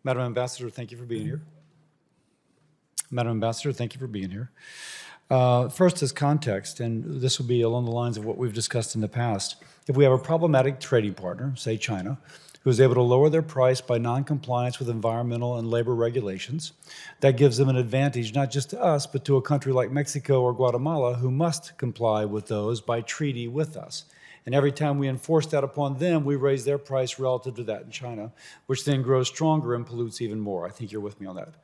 Madam Ambassador, thank you for being here. Madam Ambassador, thank you for being here. First, as context, and this will be along the lines of what we've discussed in the past, if we have a problematic trading partner, say China, who is able to lower their price by noncompliance with environmental and labor regulations, that gives them an advantage not just to us, but to a country like Mexico or Guatemala who must comply with those by treaty with us. And every time we enforce that upon them, we raise their price relative to that in China, which then grows stronger and pollutes even more. I think you're with me on that.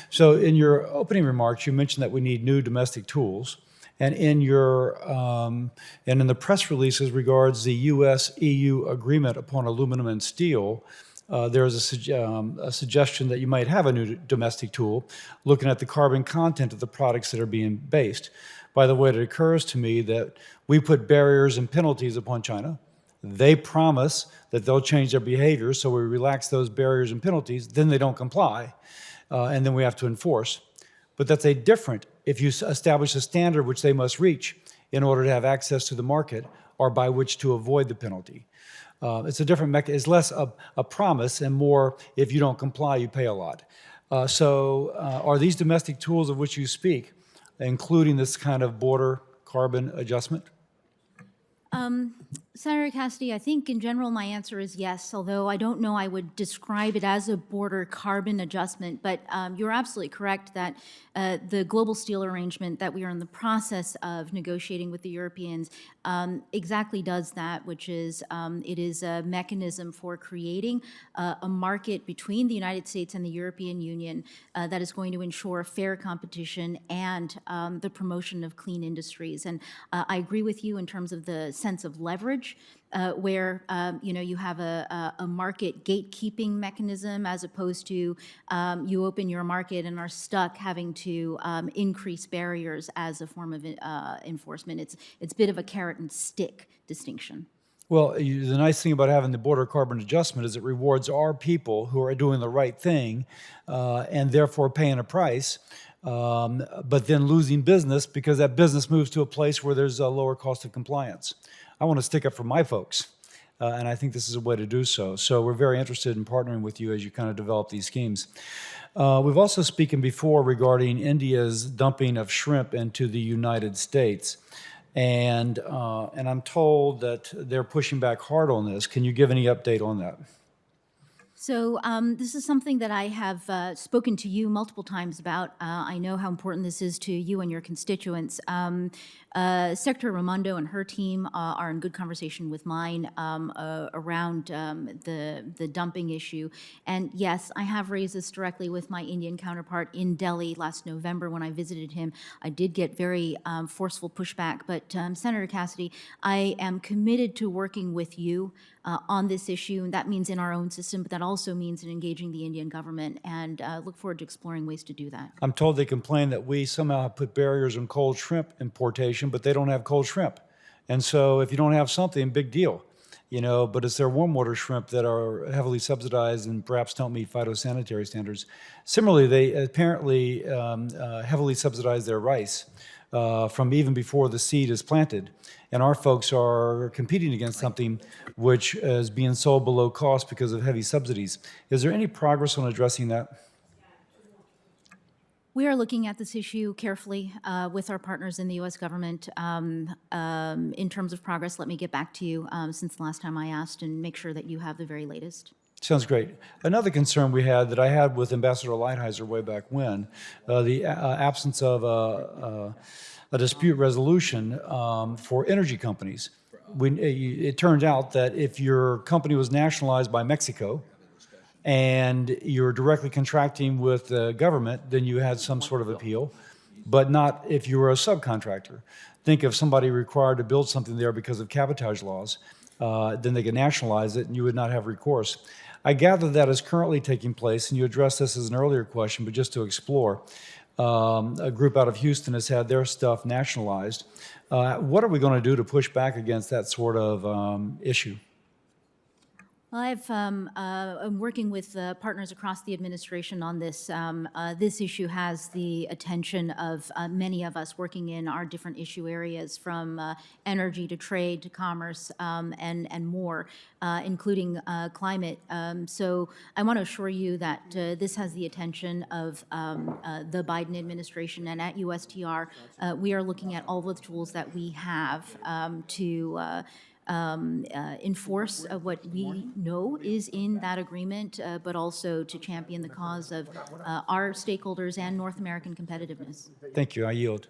So in your opening remarks, you mentioned that we need new domestic tools. And in your and in the press releases regards the U.S.-EU agreement upon aluminum and steel, there is a suggestion that you might have a new domestic tool looking at the carbon content of the products that are being based. By the way, it occurs to me that we put barriers and penalties upon China. They promise that they'll change their behavior, so we relax those barriers and penalties, then they don't comply, and then we have to enforce. But that's a different, if you establish a standard which they must reach in order to have access to the market or by which to avoid the penalty. It's a different mechanism. It's less a promise and more, if you don't comply, you pay a lot. Are these domestic tools of which you speak, including this kind of border carbon adjustment? Senator Cassidy, I think in general my answer is yes, although I don't know I would describe it as a border carbon adjustment, but you're absolutely correct that the global steel arrangement that we are in the process of negotiating with the Europeans exactly does that, which is it is a mechanism for creating a market between the United States and the European Union that is going to ensure fair competition and the promotion of clean industries. And I agree with you in terms of the sense of leverage, where you have a market gatekeeping mechanism as opposed to you open your market and are stuck having to increase barriers as a form of enforcement. It's a bit of a carrot and stick distinction. Well, the nice thing about having the border carbon adjustment is it rewards our people who are doing the right thing and therefore paying a price, but then losing business because that business moves to a place where there's a lower cost of compliance. I want to stick up for my folks, and I think this is a way to do so. So we're very interested in partnering with you as you kind of develop these schemes. We've also spoken before regarding India's dumping of shrimp into the United States. And I'm told that they're pushing back hard on this. Can you give any update on that? So this is something that I have spoken to you multiple times about. I know how important this is to you and your constituents. Secretary Raimondo and her team are in good conversation with mine around the dumping issue. And yes, I have raised this directly with my Indian counterpart in Delhi last November when I visited him. I did get very forceful pushback, but Senator Cassidy, I am committed to working with you on this issue, and that means in our own system, but that also means in engaging the Indian government, and look forward to exploring ways to do that. I'm told they complain that we somehow have put barriers on cold shrimp importation, but they don't have cold shrimp. And so if you don't have something, big deal. But it's their warm water shrimp that are heavily subsidized and perhaps don't meet phytosanitary standards. Similarly, they apparently heavily subsidize their rice from even before the seed is planted. And our folks are competing against something which is being sold below cost because of heavy subsidies. Is there any progress on addressing that? We are looking at this issue carefully with our partners in the U.S. government. In terms of progress, let me get back to you since the last time I asked and make sure that you have the very latest. Sounds great. Another concern we had that I had with Ambassador Lighthizer way back when, the absence of a dispute resolution for energy companies. It turned out that if your company was nationalized by Mexico and you're directly contracting with the government, then you had some sort of appeal, but not if you were a subcontractor. Think of somebody required to build something there because of cabotage laws, then they could nationalize it and you would not have recourse. I gather that is currently taking place, and you addressed this as an earlier question, but just to explore. A group out of Houston has had their stuff nationalized. What are we going to do to push back against that sort of issue? Well, I'm working with partners across the administration on this. This issue has the attention of many of us working in our different issue areas, from energy to trade to commerce, and more, including climate. So I want to assure you that this has the attention of the Biden administration, and at USTR, we are looking at all the tools that we have to enforce what we know is in that agreement, but also to champion the cause of our stakeholders and North American competitiveness. Thank you. I yield.